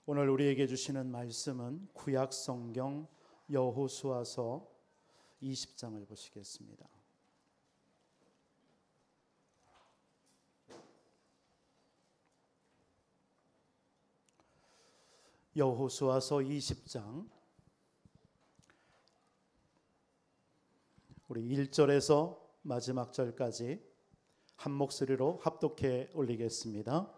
오늘 우리에게 주시는 말씀은 구약 성경 여호수아서 20장을 보시겠습니다. 여호수아서 20장 우리 1절에서 마지막 절까지 한 목소리로 합독해 올리겠습니다.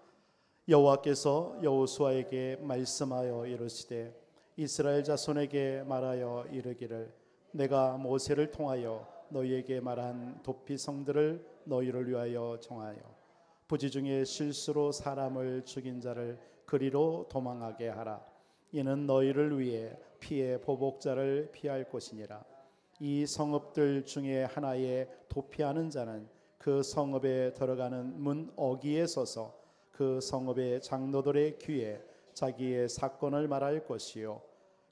여호와께서 여호수아에게 말씀하여 이르시되 이스라엘 자손에게 말하여 이르기를 내가 모세를 통하여 너희에게 말한 도피성들을 너희를 위하여 정하여 부지 중에 실수로 사람을 죽인 자를 그리로 도망하게 하라. 이는 너희를 위해 피의 보복자를 피할 곳이니라. 이 성읍들 중에 하나에 도피하는 자는 그 성읍에 들어가는 문 어귀에 서서 그 성읍의 장로들의 귀에 자기의 사건을 말할 것이요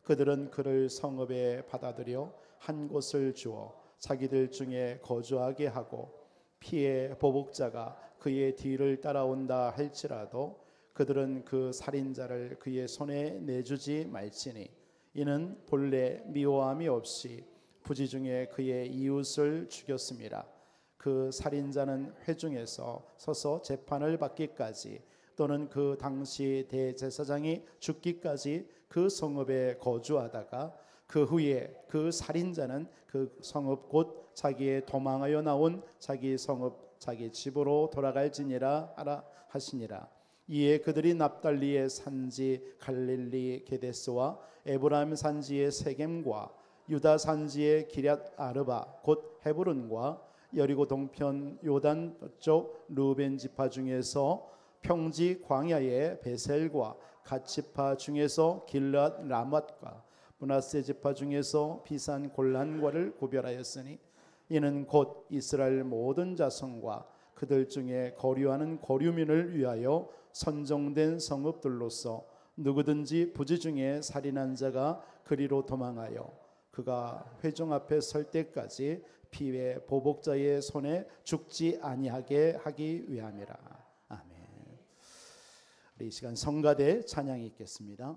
그들은 그를 성읍에 받아들여 한 곳을 주어 자기들 중에 거주하게 하고 피의 보복자가 그의 뒤를 따라온다 할지라도 그들은 그 살인자를 그의 손에 내주지 말지니 이는 본래 미워함이 없이 부지 중에 그의 이웃을 죽였습니다. 그 살인자는 회중에서 서서 재판을 받기까지 또는 그 당시 대제사장이 죽기까지 그 성읍에 거주하다가 그 후에 그 살인자는 그 성읍 곧 자기의 도망하여 나온 자기 성읍 자기 집으로 돌아갈지니라 하라 하시니라. 이에 그들이 납달리의 산지 갈릴리 게데스와 에브라임 산지의 세겜과 유다 산지의 기럇 아르바 곧 헤브론과 여리고 동편 요단 쪽 루벤 지파 중에서 평지 광야의 베셀과 갓 지파 중에서 길랏 라맛과 므낫세 지파 중에서 비산 골란과를 구별하였으니 이는 곧 이스라엘 모든 자손과 그들 중에 거류하는 거류민을 위하여 선정된 성읍들로서 누구든지 부지 중에 살인한 자가 그리로 도망하여 그가 회중 앞에 설 때까지 피의 보복자의 손에 죽지 아니하게 하기 위함이라. 아멘. 우리 이 시간 성가대 찬양이 있겠습니다.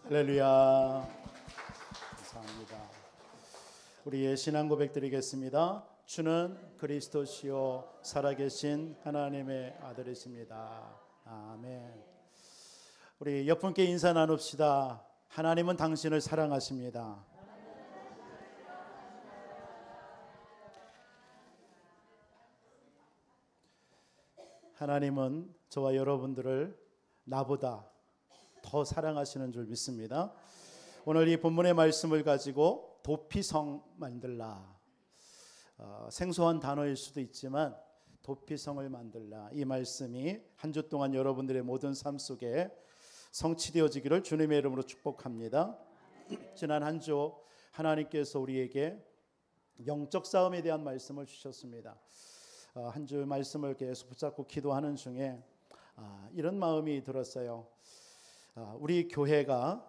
할렐루야. 감사합니다. 우리의 신앙 고백 드리겠습니다. 주는 그리스도시요 살아계신 하나님의 아들이십니다. 아멘. 우리 옆 분께 인사 나눕시다. 하나님은 당신을 사랑하십니다. 하나님은 저와 여러분들을 나보다 더 사랑하시는 줄 믿습니다. 오늘 이 본문의 말씀을 가지고 도피성 만들라. 생소한 단어일 수도 있지만 도피성을 만들라. 이 말씀이 한 주 동안 여러분들의 모든 삶 속에 성취되어지기를 주님의 이름으로 축복합니다. 지난 한 주 하나님께서 우리에게 영적 싸움에 대한 말씀을 주셨습니다. 한 주 말씀을 계속 붙잡고 기도하는 중에 이런 마음이 들었어요. 우리 교회가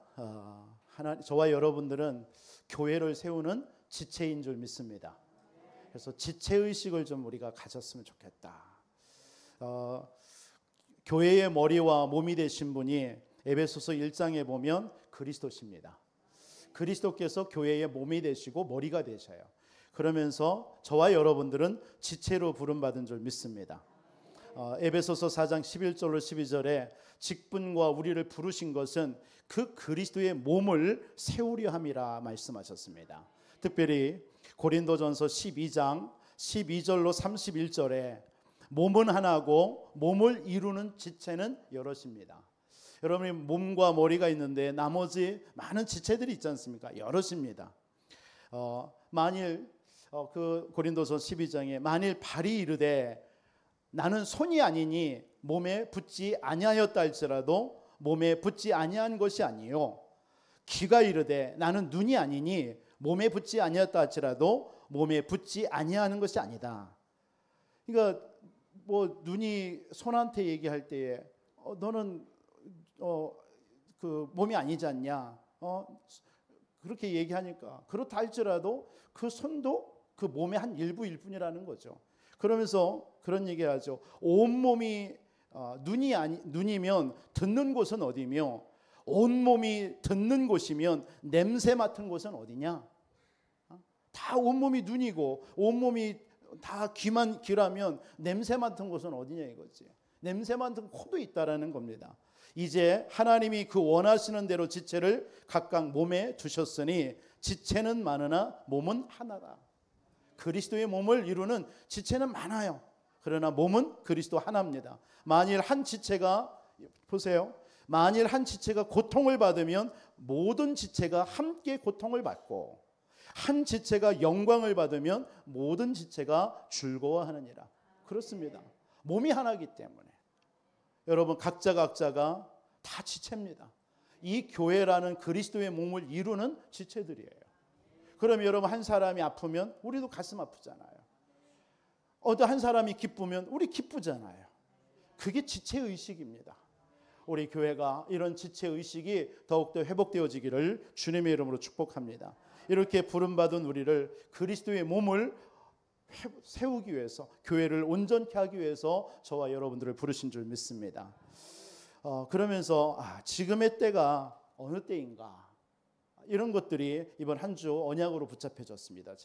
저와 여러분들은 교회를 세우는 지체인 줄 믿습니다. 그래서 지체의식을 좀 우리가 가졌으면 좋겠다. 교회의 머리와 몸이 되신 분이 에베소서 1장에 보면 그리스도십니다. 그리스도께서 교회의 몸이 되시고 머리가 되셔요. 그러면서 저와 여러분들은 지체로 부름받은 줄 믿습니다. 에베소서 4장 11절로 12절에 직분과 우리를 부르신 것은 그 그리스도의 몸을 세우려 함이라 말씀하셨습니다. 특별히 고린도전서 12장 12절로 31절에 몸은 하나고 몸을 이루는 지체는 여럿입니다. 여러분이 몸과 머리가 있는데 나머지 많은 지체들이 있지 않습니까? 여럿입니다. 만일 그 고린도서 12장에 만일 발이 이르되 나는 손이 아니니 몸에 붙지 아니하였다 할지라도 몸에 붙지 아니한 것이 아니요 귀가 이르되 나는 눈이 아니니 몸에 붙지 아니하였다 할지라도 몸에 붙지 아니하는 것이 아니다. 그러니까 뭐 눈이 손한테 얘기할 때에 너는 그 몸이 아니지 않냐 그렇게 얘기하니까 그렇다 할지라도 그 손도 그 몸의 한 일부일 뿐이라는 거죠. 그러면서 그런 얘기하죠. 온몸이 눈이면 듣는 곳은 어디며 온몸이 듣는 곳이면 냄새 맡은 곳은 어디냐? 다 온몸이 눈이고 온몸이 다 귀라면 냄새 맡은 곳은 어디냐 이거지. 냄새 맡은 코도 있다라는 겁니다. 이제 하나님이 그 원하시는 대로 지체를 각각 몸에 두셨으니 지체는 많으나 몸은 하나다. 그리스도의 몸을 이루는 지체는 많아요. 그러나 몸은 그리스도 하나입니다. 만일 한 지체가 보세요. 만일 한 지체가 고통을 받으면 모든 지체가 함께 고통을 받고 한 지체가 영광을 받으면 모든 지체가 즐거워하느니라. 그렇습니다. 몸이 하나이기 때문에 여러분 각자가 다 지체입니다. 이 교회라는 그리스도의 몸을 이루는 지체들이에요. 그럼 여러분 한 사람이 아프면 우리도 가슴 아프잖아요. 어떤 한 사람이 기쁘면 우리 기쁘잖아요. 그게 지체의식입니다. 우리 교회가 이런 지체의식이 더욱더 회복되어지기를 주님의 이름으로 축복합니다. 이렇게 부름받은 우리를 그리스도의 몸을 세우기 위해서 교회를 온전케 하기 위해서 저와 여러분들을 부르신 줄 믿습니다. 그러면서 지금의 때가 어느 때인가 이런 것들이 이번 한 주 언약으로 붙잡혀졌습니다.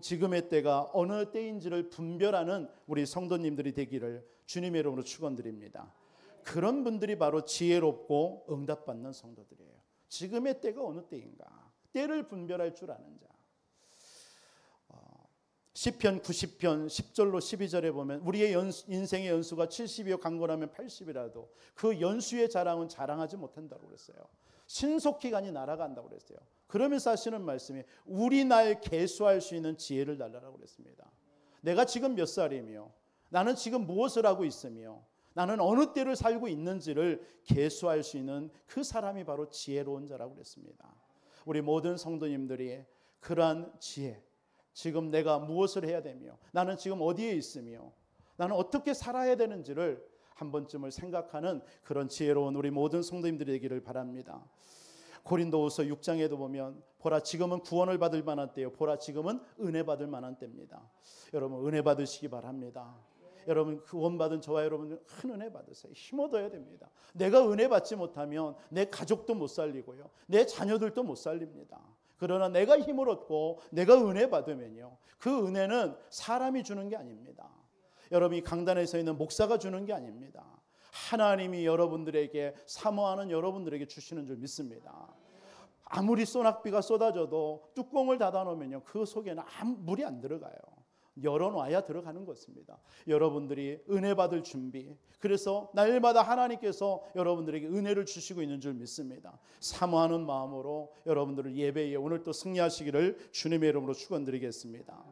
지금의 때가 어느 때인지를 분별하는 우리 성도님들이 되기를 주님의 이름으로 축원드립니다. 그런 분들이 바로 지혜롭고 응답받는 성도들이에요. 지금의 때가 어느 때인가 때를 분별할 줄 아는 자. 시편 90편 10절로 12절에 보면 우리의 인생의 연수가 70이요 강건하면 80이라도 그 연수의 자랑은 자랑하지 못한다고 그랬어요. 신속히 가니 날아간다고 그랬어요. 그러면서 하시는 말씀이 우리 날 계수할 수 있는 지혜를 달라고 그랬습니다. 내가 지금 몇 살이며 나는 지금 무엇을 하고 있으며 나는 어느 때를 살고 있는지를 계수할 수 있는 그 사람이 바로 지혜로운 자라고 그랬습니다. 우리 모든 성도님들이 그러한 지혜, 지금 내가 무엇을 해야 되며 나는 지금 어디에 있으며 나는 어떻게 살아야 되는지를 한 번쯤을 생각하는 그런 지혜로운 우리 모든 성도님들이 되기를 바랍니다. 고린도후서 6장에도 보면 보라 지금은 구원을 받을 만한 때요 보라 지금은 은혜 받을 만한 때입니다. 여러분 은혜 받으시기 바랍니다. 여러분 구원받은 저와 여러분 큰 은혜 받으세요. 힘 얻어야 됩니다. 내가 은혜 받지 못하면 내 가족도 못 살리고요, 내 자녀들도 못 살립니다. 그러나 내가 힘을 얻고 내가 은혜 받으면요, 그 은혜는 사람이 주는 게 아닙니다. 여러분이 강단에 서 있는 목사가 주는 게 아닙니다. 하나님이 여러분들에게, 사모하는 여러분들에게 주시는 줄 믿습니다. 아무리 소낙비가 쏟아져도 뚜껑을 닫아놓으면요, 그 속에는 아무 물이 안 들어가요. 열어놔야 들어가는 것입니다. 여러분들이 은혜 받을 준비, 그래서 날마다 하나님께서 여러분들에게 은혜를 주시고 있는 줄 믿습니다. 사모하는 마음으로 여러분들을 예배에 오늘 또 승리하시기를 주님의 이름으로 축원드리겠습니다.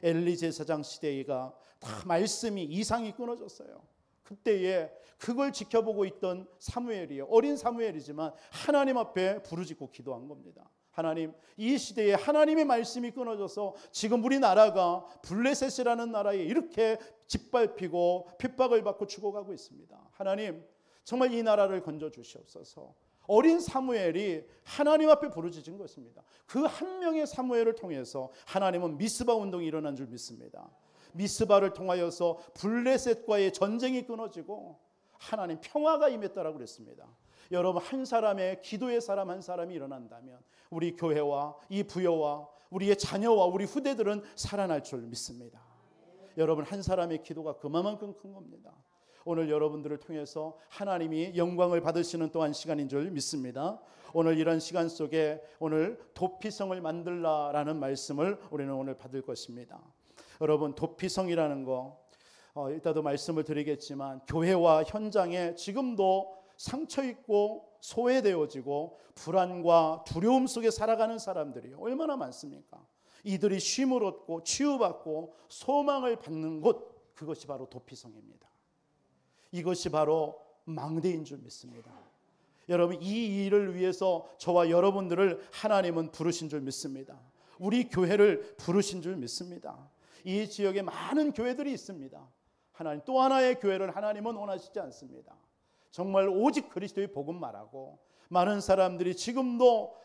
엘리 제사장 시대가 다 말씀이, 이상이 끊어졌어요. 그때에 그걸 지켜보고 있던 사무엘이요, 어린 사무엘이지만 하나님 앞에 부르짖고 기도한 겁니다. 하나님, 이 시대에 하나님의 말씀이 끊어져서 지금 우리나라가 블레셋이라는 나라에 이렇게 짓밟히고 핍박을 받고 죽어가고 있습니다. 하나님, 정말 이 나라를 건져 주시옵소서. 어린 사무엘이 하나님 앞에 부르짖은 것입니다. 그 한 명의 사무엘을 통해서 하나님은 미스바 운동이 일어난 줄 믿습니다. 미스바를 통하여서 블레셋과의 전쟁이 끊어지고 하나님 평화가 임했다라고 그랬습니다. 여러분, 한 사람의 기도의 사람 한 사람이 일어난다면 우리 교회와 이 부여와 우리의 자녀와 우리 후대들은 살아날 줄 믿습니다. 여러분, 한 사람의 기도가 그만큼 큰 겁니다. 오늘 여러분들을 통해서 하나님이 영광을 받으시는 또한 시간인 줄 믿습니다. 오늘 이런 시간 속에 오늘 도피성을 만들라라는 말씀을 우리는 오늘 받을 것입니다. 여러분, 도피성이라는 거 이따도 말씀을 드리겠지만 교회와 현장에 지금도 상처 있고 소외되어지고 불안과 두려움 속에 살아가는 사람들이 얼마나 많습니까? 이들이 쉼을 얻고 치유받고 소망을 받는 곳, 그것이 바로 도피성입니다. 이것이 바로 망대인 줄 믿습니다. 여러분, 이 일을 위해서 저와 여러분들을 하나님은 부르신 줄 믿습니다. 우리 교회를 부르신 줄 믿습니다. 이 지역에 많은 교회들이 있습니다. 하나님, 또 하나의 교회를 하나님은 원하시지 않습니다. 정말 오직 그리스도의 복음 말하고 많은 사람들이 지금도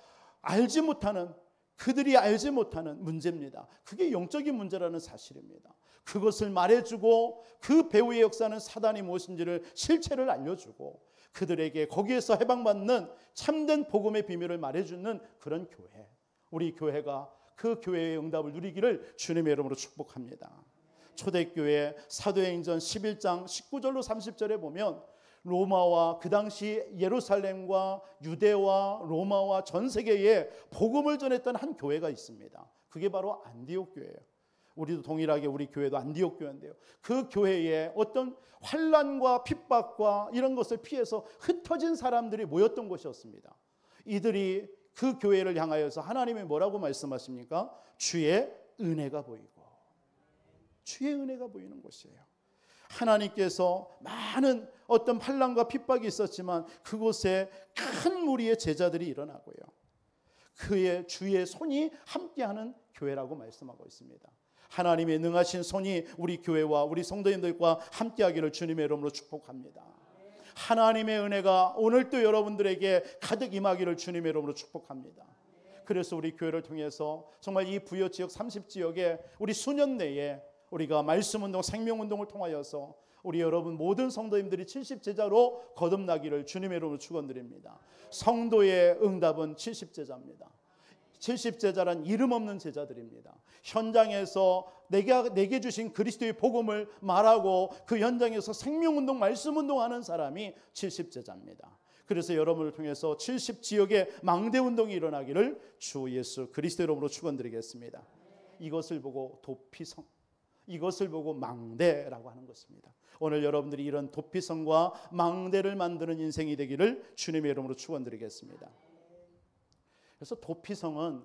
알지 못하는, 그들이 알지 못하는 문제입니다. 그게 영적인 문제라는 사실입니다. 그것을 말해주고 그 배후의 역사는 사단이 무엇인지를 실체를 알려주고 그들에게 거기에서 해방받는 참된 복음의 비밀을 말해주는 그런 교회, 우리 교회가 그 교회의 응답을 누리기를 주님의 이름으로 축복합니다. 초대교회 사도행전 11장 19절로 30절에 보면 로마와 그 당시 예루살렘과 유대와 로마와 전 세계에 복음을 전했던 한 교회가 있습니다. 그게 바로 안디옥 교회예요. 우리도 동일하게 우리 교회도 안디옥 교회인데요, 그 교회에 어떤 환난과 핍박과 이런 것을 피해서 흩어진 사람들이 모였던 곳이었습니다. 이들이 그 교회를 향하여서 하나님이 뭐라고 말씀하십니까? 주의 은혜가 보이고, 주의 은혜가 보이는 곳이에요. 하나님께서 많은 어떤 환난과 핍박이 있었지만 그곳에 큰 무리의 제자들이 일어나고요, 그의 주의 손이 함께하는 교회라고 말씀하고 있습니다. 하나님의 능하신 손이 우리 교회와 우리 성도님들과 함께하기를 주님의 이름으로 축복합니다. 하나님의 은혜가 오늘도 여러분들에게 가득 임하기를 주님의 이름으로 축복합니다. 그래서 우리 교회를 통해서 정말 이 부여 지역 30지역에 우리 수년 내에 우리가 말씀운동, 생명운동을 통하여서 우리 여러분 모든 성도님들이 70제자로 거듭나기를 주님의 이름으로 축원드립니다. 성도의 응답은 70제자입니다. 70제자란 이름 없는 제자들입니다. 현장에서 내게 주신 그리스도의 복음을 말하고 그 현장에서 생명운동, 말씀운동하는 사람이 70제자입니다. 그래서 여러분을 통해서 70지역의 망대운동이 일어나기를 주 예수 그리스도 이름으로 축원드리겠습니다. 이것을 보고 도피성, 이것을 보고 망대라고 하는 것입니다. 오늘 여러분들이 이런 도피성과 망대를 만드는 인생이 되기를 주님의 이름으로 축원드리겠습니다. 그래서 도피성은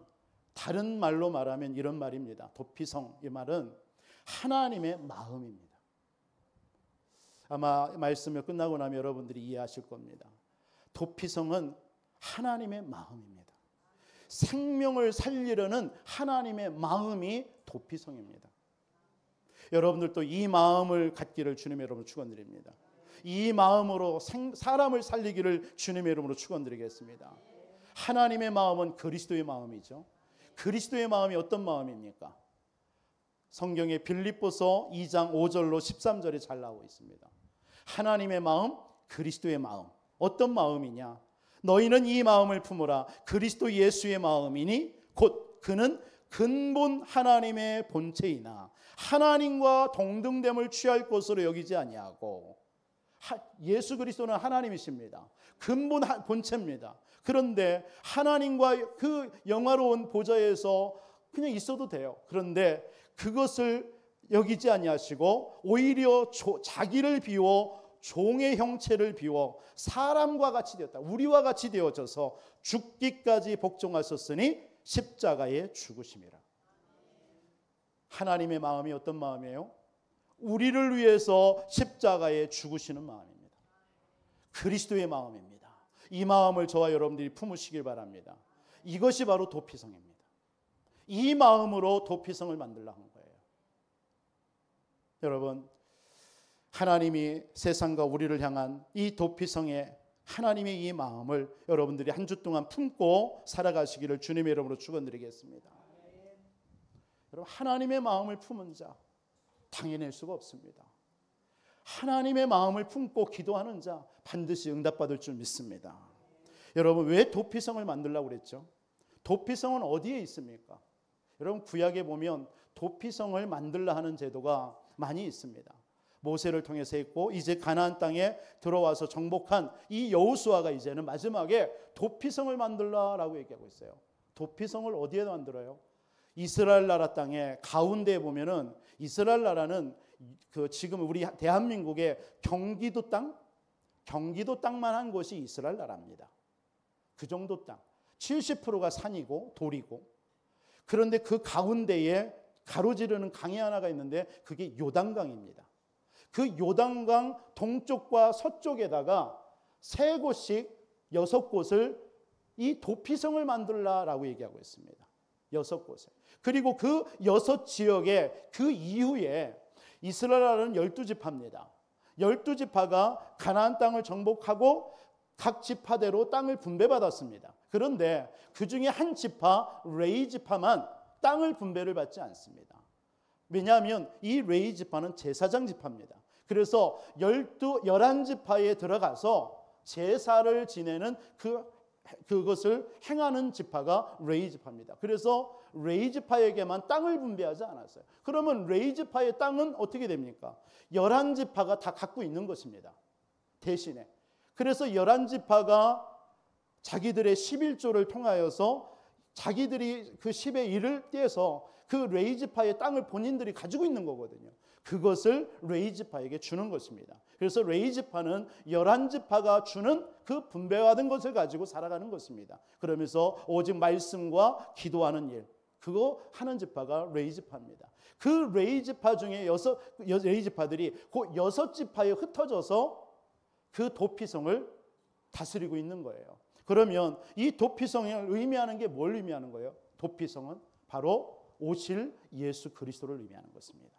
다른 말로 말하면 이런 말입니다. 도피성, 이 말은 하나님의 마음입니다. 아마 말씀이 끝나고 나면 여러분들이 이해하실 겁니다. 도피성은 하나님의 마음입니다. 생명을 살리려는 하나님의 마음이 도피성입니다. 여러분들도 이 마음을 갖기를 주님의 이름으로 축원드립니다. 이 마음으로 사람을 살리기를 주님의 이름으로 축원드리겠습니다. 하나님의 마음은 그리스도의 마음이죠. 그리스도의 마음이 어떤 마음입니까? 성경에 빌립보서 2장 5절로 13절에 잘 나오고 있습니다. 하나님의 마음, 그리스도의 마음. 어떤 마음이냐? 너희는 이 마음을 품으라. 그리스도 예수의 마음이니 곧 그는 근본 하나님의 본체이나 하나님과 동등됨을 취할 것으로 여기지 아니하고, 예수 그리스도는 하나님이십니다. 근본 본체입니다. 그런데 하나님과 그 영화로운 보좌에서 그냥 있어도 돼요. 그런데 그것을 여기지 아니하시고 오히려 자기를 비워 종의 형체를 비워 사람과 같이 되었다. 우리와 같이 되어져서 죽기까지 복종하셨으니 십자가에 죽으심이라. 하나님의 마음이 어떤 마음이에요? 우리를 위해서 십자가에 죽으시는 마음입니다. 그리스도의 마음입니다. 이 마음을 저와 여러분들이 품으시길 바랍니다. 이것이 바로 도피성입니다. 이 마음으로 도피성을 만들려 한 거예요. 여러분, 하나님이 세상과 우리를 향한 이 도피성의 하나님의 이 마음을 여러분들이 한 주 동안 품고 살아가시기를 주님의 이름으로 축원드리겠습니다. 여러분, 하나님의 마음을 품은 자 당해낼 수가 없습니다. 하나님의 마음을 품고 기도하는 자 반드시 응답받을 줄 믿습니다. 여러분, 왜 도피성을 만들려고 그랬죠? 도피성은 어디에 있습니까? 여러분, 구약에 보면 도피성을 만들려 하는 제도가 많이 있습니다. 모세를 통해서 했고, 이제 가나안 땅에 들어와서 정복한 이 여호수아가 이제는 마지막에 도피성을 만들라라고 얘기하고 있어요. 도피성을 어디에 만들어요? 이스라엘 나라 땅에 가운데에 보면은, 이스라엘 나라는 그 지금 우리 대한민국의 경기도 땅만 한 곳이 이스라엘 나라입니다. 그 정도 땅. 70%가 산이고 돌이고, 그런데 그 가운데에 가로지르는 강이 하나가 있는데 그게 요단강입니다. 그 요단강 동쪽과 서쪽에다가 3곳씩 6곳을 이 도피성을 만들라라고 얘기하고 있습니다. 6곳을. 그리고 그 6지역에 그 이후에 이스라엘은 12지파입니다. 12지파가 가나안 땅을 정복하고 각 지파대로 땅을 분배받았습니다. 그런데 그 중에 한 지파, 레위 지파만 땅을 분배를 받지 않습니다. 왜냐하면 이 레위 지파는 제사장 지파입니다. 그래서 11지파에 들어가서 제사를 지내는 그것을 행하는 지파가 레위 지파입니다. 그래서 레위 지파에게만 땅을 분배하지 않았어요. 그러면 레위 지파의 땅은 어떻게 됩니까? 11지파가 다 갖고 있는 것입니다. 대신에. 그래서 11지파가 자기들의 11조를 통하여서 자기들이 그 10의 1을 떼서 그 레위 지파의 땅을 본인들이 가지고 있는 거거든요. 그것을 레위 지파에게 주는 것입니다. 그래서 레위 지파는 11지파가 주는 그 분배받은 것을 가지고 살아가는 것입니다. 그러면서 오직 말씀과 기도하는 일, 그거 하는 지파가 레위 지파입니다. 그 레위 지파 중에 레위 지파들이 그 6지파에 흩어져서 그 도피성을 다스리고 있는 거예요. 그러면 이 도피성을 의미하는 게 뭘 의미하는 거예요? 도피성은 바로 오실 예수 그리스도를 의미하는 것입니다.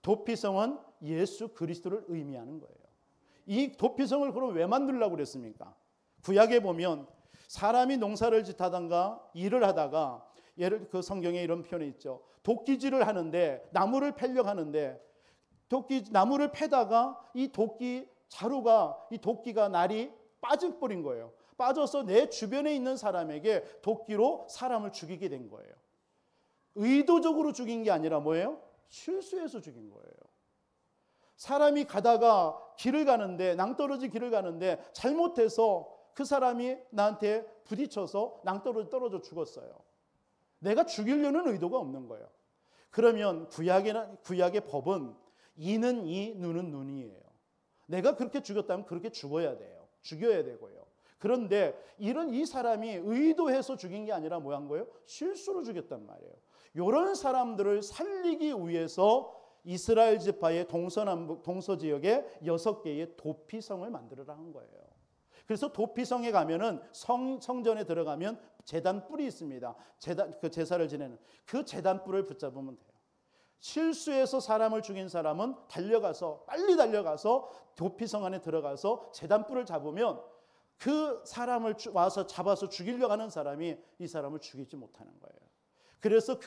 도피성은 예수 그리스도를 의미하는 거예요. 이 도피성을 그럼 왜 만들려고 그랬습니까? 구약에 보면 사람이 농사를 짓다던가 일을 하다가, 그 성경에 이런 표현이 있죠. 도끼질을 하는데, 나무를 패려고 하는데 나무를 패다가 이 도끼가 날이 빠져버린 거예요. 빠져서 내 주변에 있는 사람에게 도끼로 사람을 죽이게 된 거예요. 의도적으로 죽인 게 아니라 뭐예요? 실수해서 죽인 거예요. 사람이 가다가 낭떠러지 길을 가는데 잘못해서 그 사람이 나한테 부딪혀서 낭떠러지 떨어져 죽었어요. 내가 죽이려는 의도가 없는 거예요. 그러면 구약의 법은 이는 이, 눈은 눈이에요. 내가 그렇게 죽였다면 그렇게 죽어야 돼요. 죽여야 되고요. 그런데 이 사람이 의도해서 죽인 게 아니라 뭐 한 거예요? 실수로 죽였단 말이에요. 이런 사람들을 살리기 위해서 이스라엘 지파의 동서남북, 동서지역에 6개의 도피성을 만들어라 한 거예요. 그래서 도피성에 가면은 성전에 들어가면 제단뿔이 있습니다. 그 제사를 지내는 그 제단뿔을 붙잡으면 돼요. 실수해서 사람을 죽인 사람은 빨리 달려가서 도피성 안에 들어가서 제단뿔을 잡으면 그 사람을 와서 잡아서 죽이려고 하는 사람이 이 사람을 죽이지 못하는 거예요. 그래서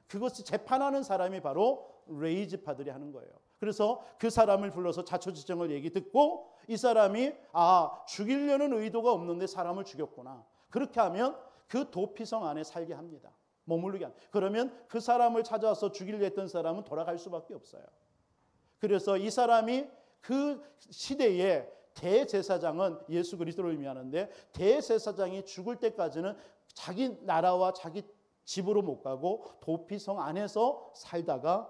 그것을 재판하는 사람이 바로 레이지파들이 하는 거예요. 그래서 그 사람을 불러서 자초지종을 얘기 듣고 이 사람이 죽이려는 의도가 없는데 사람을 죽였구나. 그렇게 하면 그 도피성 안에 살게 합니다. 머무르게 합니다. 그러면 그 사람을 찾아서 죽이려 했던 사람은 돌아갈 수밖에 없어요. 그래서 이 사람이 그 시대에 대제사장은 예수 그리스도를 의미하는데 대제사장이 죽을 때까지는 자기 나라와 자기 집으로 못 가고 도피성 안에서 살다가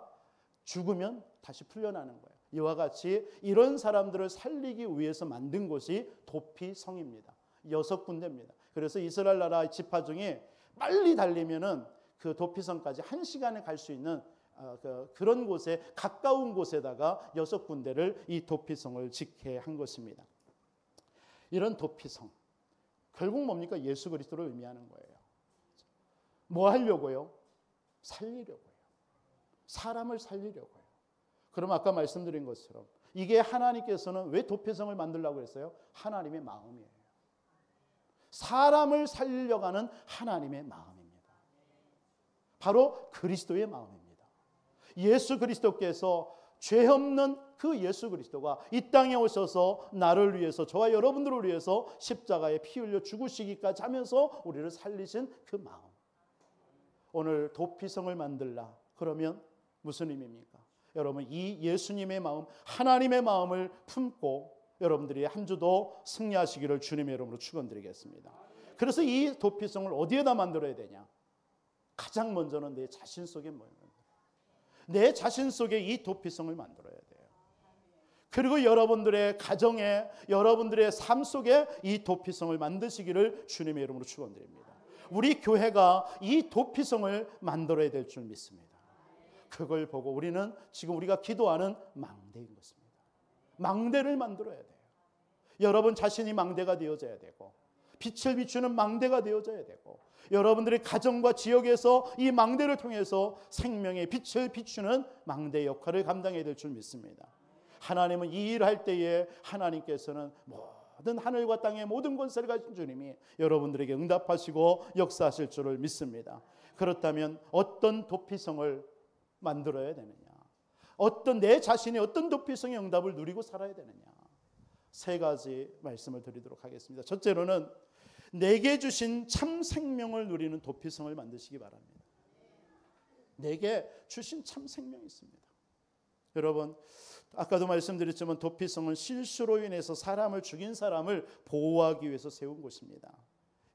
죽으면 다시 풀려나는 거예요. 이와 같이 이런 사람들을 살리기 위해서 만든 곳이 도피성입니다. 6군데입니다. 그래서 이스라엘 나라 지파 중에 빨리 달리면은 그 도피성까지 1시간에 갈 수 있는 그런 곳에 가까운 곳에다가 6군데를 이 도피성을 짓게 한 것입니다. 이런 도피성 결국 뭡니까? 예수 그리스도를 의미하는 거예요. 뭐 하려고요? 살리려고요. 사람을 살리려고요. 그럼 아까 말씀드린 것처럼 이게 하나님께서는 왜 도피성을 만들려고 했어요? 하나님의 마음이에요. 사람을 살리려고 하는 하나님의 마음입니다. 바로 그리스도의 마음입니다. 예수 그리스도께서 죄 없는 그 예수 그리스도가 이 땅에 오셔서 나를 위해서 저와 여러분들을 위해서 십자가에 피 흘려 죽으시기까지 하면서 우리를 살리신 그 마음. 오늘 도피성을 만들라. 그러면 무슨 의미입니까? 여러분 이 예수님의 마음, 하나님의 마음을 품고 여러분들이 한 주도 승리하시기를 주님의 이름으로 축원드리겠습니다. 그래서 이 도피성을 어디에다 만들어야 되냐? 가장 먼저는 내 자신 속에 내 자신 속에 이 도피성을 만들어야 돼요. 그리고 여러분들의 가정에 여러분들의 삶 속에 이 도피성을 만드시기를 주님의 이름으로 축원드립니다. 우리 교회가 이 도피성을 만들어야 될 줄 믿습니다. 그걸 보고 우리는 지금 우리가 기도하는 망대인 것입니다. 망대를 만들어야 돼요. 여러분 자신이 망대가 되어져야 되고 빛을 비추는 망대가 되어져야 되고 여러분들의 가정과 지역에서 이 망대를 통해서 생명의 빛을 비추는 망대 역할을 감당해야 될 줄 믿습니다. 하나님은 이 일을 할 때에 하나님께서는 모든 하늘과 땅의 모든 권세를 가진 주님이 여러분들에게 응답하시고 역사하실 줄을 믿습니다. 그렇다면 어떤 도피성을 만들어야 되느냐? 내 자신이 어떤 도피성의 응답을 누리고 살아야 되느냐? 3가지 말씀을 드리도록 하겠습니다. 첫째로는 내게 주신 참 생명을 누리는 도피성을 만드시기 바랍니다. 내게 주신 참 생명이 있습니다. 여러분 아까도 말씀드렸지만 도피성은 실수로 인해서 사람을 죽인 사람을 보호하기 위해서 세운 곳입니다.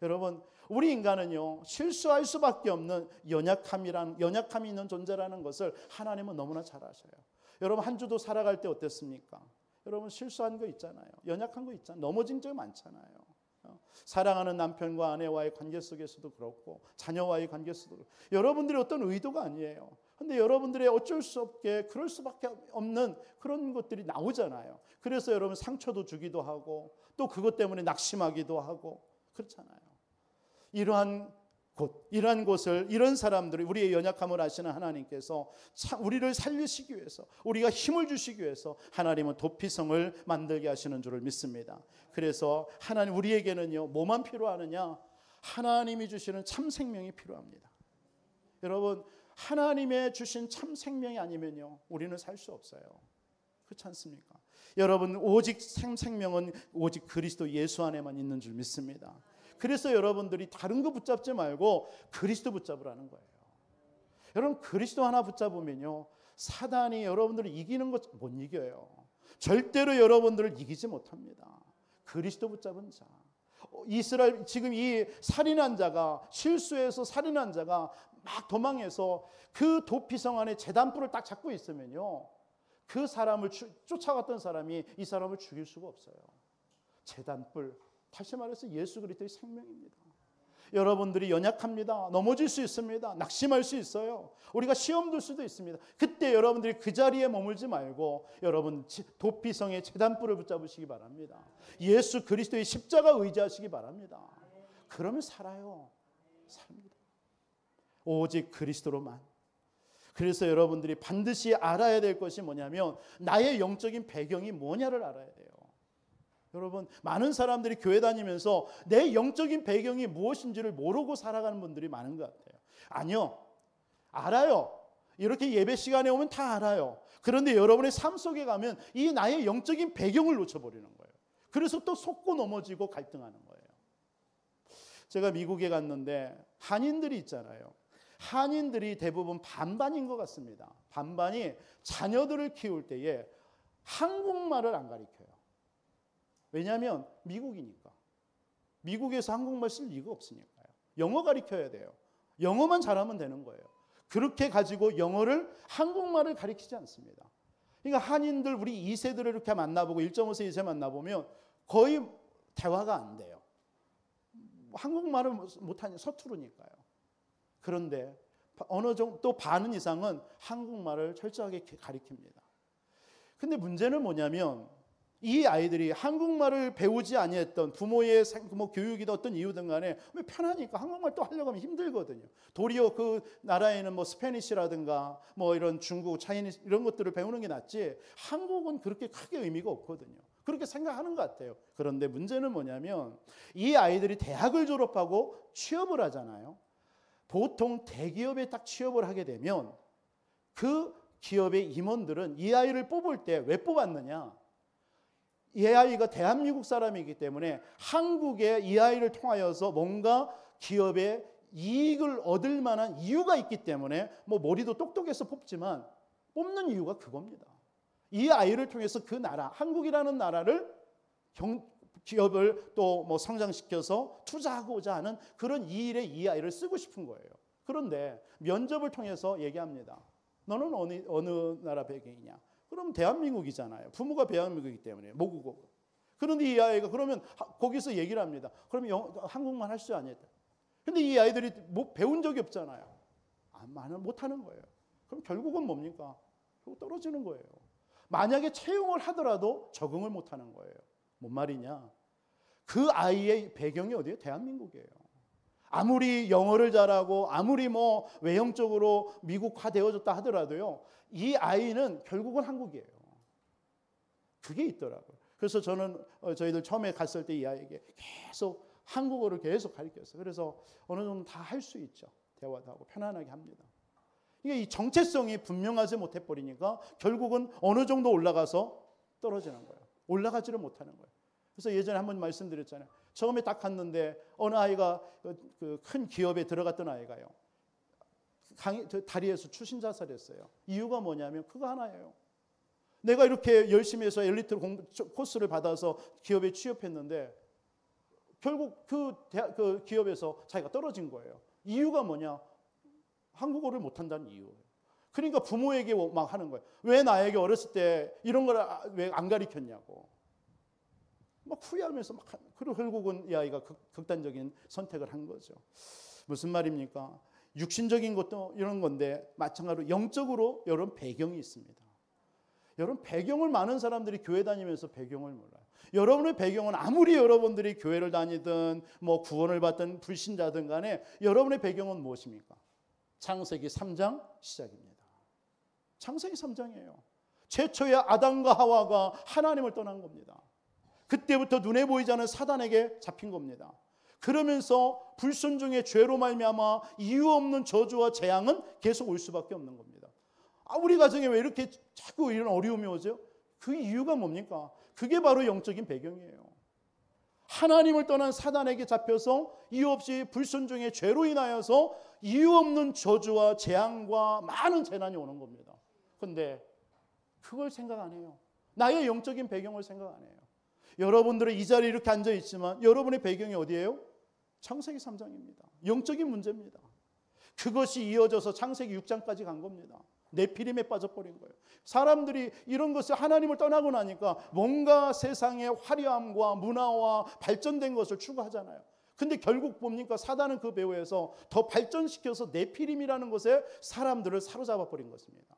여러분 우리 인간은요 실수할 수밖에 없는 연약함이 있는 존재라는 것을 하나님은 너무나 잘 아셔요. 여러분 한 주도 살아갈 때 어땠습니까? 여러분 실수한 거 있잖아요. 연약한 거 있잖아요. 넘어진 적 많잖아요. 사랑하는 남편과 아내와의 관계 속에서도 그렇고 자녀와의 관계 속에서도 그렇고 여러분들의 어떤 의도가 아니에요. 그런데 여러분들의 어쩔 수 없게 그럴 수밖에 없는 그런 것들이 나오잖아요. 그래서 여러분 상처도 주기도 하고 또 그것 때문에 낙심하기도 하고 그렇잖아요. 이러한 곳을 이런 사람들이 우리의 연약함을 아시는 하나님께서 우리를 살리시기 위해서 우리가 힘을 주시기 위해서 하나님은 도피성을 만들게 하시는 줄을 믿습니다. 그래서 하나님 우리에게는요 뭐만 필요하느냐? 하나님이 주시는 참 생명이 필요합니다. 여러분 하나님의 주신 참 생명이 아니면요 우리는 살 수 없어요. 그렇지 않습니까? 여러분 오직 생명은 오직 그리스도 예수 안에만 있는 줄 믿습니다. 그래서 여러분들이 다른 거 붙잡지 말고 그리스도 붙잡으라는 거예요. 여러분 그리스도 하나 붙잡으면요 사단이 여러분들을 이기는 것 못 이겨요. 절대로 여러분들을 이기지 못합니다. 그리스도 붙잡은 자. 이스라엘 지금 이 살인한 자가 실수해서 살인한 자가 막 도망해서 그 도피성 안에 제단불을 딱 잡고 있으면요 그 사람을 쫓아갔던 사람이 이 사람을 죽일 수가 없어요. 제단불 다시 말해서 예수 그리스도의 생명입니다. 여러분들이 연약합니다. 넘어질 수 있습니다. 낙심할 수 있어요. 우리가 시험 들 수도 있습니다. 그때 여러분들이 그 자리에 머물지 말고 여러분 도피성의 제단불을 붙잡으시기 바랍니다. 예수 그리스도의 십자가 의지하시기 바랍니다. 그러면 살아요. 삽니다. 오직 그리스도로만. 그래서 여러분들이 반드시 알아야 될 것이 뭐냐면 나의 영적인 배경이 뭐냐를 알아야 돼요. 여러분 많은 사람들이 교회 다니면서 내 영적인 배경이 무엇인지를 모르고 살아가는 분들이 많은 것 같아요. 아니요. 알아요. 이렇게 예배 시간에 오면 다 알아요. 그런데 여러분의 삶 속에 가면 이 나의 영적인 배경을 놓쳐버리는 거예요. 그래서 또 속고 넘어지고 갈등하는 거예요. 제가 미국에 갔는데 한인들이 있잖아요. 한인들이 대부분 반반인 것 같습니다. 반반이 자녀들을 키울 때에 한국말을 안 가르쳐요. 왜냐하면 미국이니까. 미국에서 한국말 쓸 리가 없으니까요. 영어 가르쳐야 돼요. 영어만 잘하면 되는 거예요. 그렇게 가지고 영어를, 한국말을 가르치지 않습니다. 그러니까 한인들 우리 2세들을 이렇게 만나보고 1.5세, 2세 만나보면 거의 대화가 안 돼요. 한국말을 못하니 서투르니까요. 그런데 어느 정도 또 반 이상은 한국말을 철저하게 가르칩니다. 근데 문제는 뭐냐면 이 아이들이 한국말을 배우지 아니했던 부모의 교육이든 어떤 이유든 간에 편하니까 한국말 또 하려고 하면 힘들거든요. 도리어 그 나라에는 뭐 스페니쉬라든가 뭐 이런 중국, 차이니스 이런 것들을 배우는 게 낫지 한국은 그렇게 크게 의미가 없거든요. 그렇게 생각하는 것 같아요. 그런데 문제는 뭐냐면 이 아이들이 대학을 졸업하고 취업을 하잖아요. 보통 대기업에 딱 취업을 하게 되면 그 기업의 임원들은 이 아이를 뽑을 때 왜 뽑았느냐? 이 아이가 대한민국 사람이기 때문에 한국에 이 아이를 통하여서 뭔가 기업에 이익을 얻을 만한 이유가 있기 때문에 뭐 머리도 똑똑해서 뽑지만 뽑는 이유가 그겁니다. 이 아이를 통해서 그 나라, 한국이라는 나라를 기업을 또 뭐 성장시켜서 투자하고자 하는 그런 이 일에 이 아이를 쓰고 싶은 거예요. 그런데 면접을 통해서 얘기합니다. 너는 어느 나라 배경이냐? 그럼 대한민국이잖아요. 부모가 대한민국이기 때문에 모국어고. 그런데 이 아이가 그러면 거기서 얘기를 합니다. 그러면 한국말 할 수 아니었다. 근데 이 아이들이 뭐 배운 적이 없잖아요. 말을 못하는 거예요. 그럼 결국은 뭡니까? 결국 떨어지는 거예요. 만약에 채용을 하더라도 적응을 못하는 거예요. 뭔 말이냐? 그 아이의 배경이 어디예요? 대한민국이에요. 아무리 영어를 잘하고 아무리 뭐 외형적으로 미국화되어졌다 하더라도요. 이 아이는 결국은 한국이에요. 그게 있더라고요. 그래서 저는 저희들 처음에 갔을 때 이 아이에게 계속 한국어를 계속 가르쳤어요. 그래서 어느 정도 다 할 수 있죠. 대화도 하고 편안하게 합니다. 이게 이 정체성이 분명하지 못해 버리니까 결국은 어느 정도 올라가서 떨어지는 거예요. 올라가지를 못하는 거예요. 그래서 예전에 한번 말씀드렸잖아요. 처음에 딱 갔는데 어느 아이가 그 큰 기업에 들어갔던 아이가요. 다리에서 추신 자살했어요. 이유가 뭐냐면 그거 하나예요. 내가 이렇게 열심히 해서 엘리트 코스를 받아서 기업에 취업했는데 결국 그 기업에서 자기가 떨어진 거예요. 이유가 뭐냐? 한국어를 못한다는 이유예요. 그러니까 부모에게 막 하는 거예요. 왜 나에게 어렸을 때 이런 걸 왜 안 가르쳤냐고. 막 후회하면서 막 그리고 결국은 이 아이가 극단적인 선택을 한 거죠. 무슨 말입니까? 육신적인 것도 이런 건데 마찬가지로 영적으로 여러분 배경이 있습니다. 여러분 배경을 많은 사람들이 교회 다니면서 배경을 몰라요. 여러분의 배경은 아무리 여러분들이 교회를 다니든 뭐 구원을 받든 불신자든 간에 여러분의 배경은 무엇입니까? 창세기 3장 시작입니다. 창세기 3장이에요. 최초의 아담과 하와가 하나님을 떠난 겁니다. 그때부터 눈에 보이지 않는 사단에게 잡힌 겁니다. 그러면서 불순종의 죄로 말미암아 이유 없는 저주와 재앙은 계속 올 수밖에 없는 겁니다. 우리 가정에 왜 이렇게 자꾸 이런 어려움이 오죠? 그 이유가 뭡니까? 그게 바로 영적인 배경이에요. 하나님을 떠난 사단에게 잡혀서 이유 없이 불순종의 죄로 인하여서 이유 없는 저주와 재앙과 많은 재난이 오는 겁니다. 그런데 그걸 생각 안 해요. 나의 영적인 배경을 생각 안 해요. 여러분들은 이 자리에 이렇게 앉아 있지만 여러분의 배경이 어디예요? 창세기 3장입니다. 영적인 문제입니다. 그것이 이어져서 창세기 6장까지 간 겁니다. 네피림에 빠져버린 거예요. 사람들이 이런 것을 하나님을 떠나고 나니까 뭔가 세상의 화려함과 문화와 발전된 것을 추구하잖아요. 근데 결국 뭡니까? 사단은 그 배후에서 더 발전시켜서 네피림이라는 것에 사람들을 사로잡아 버린 것입니다.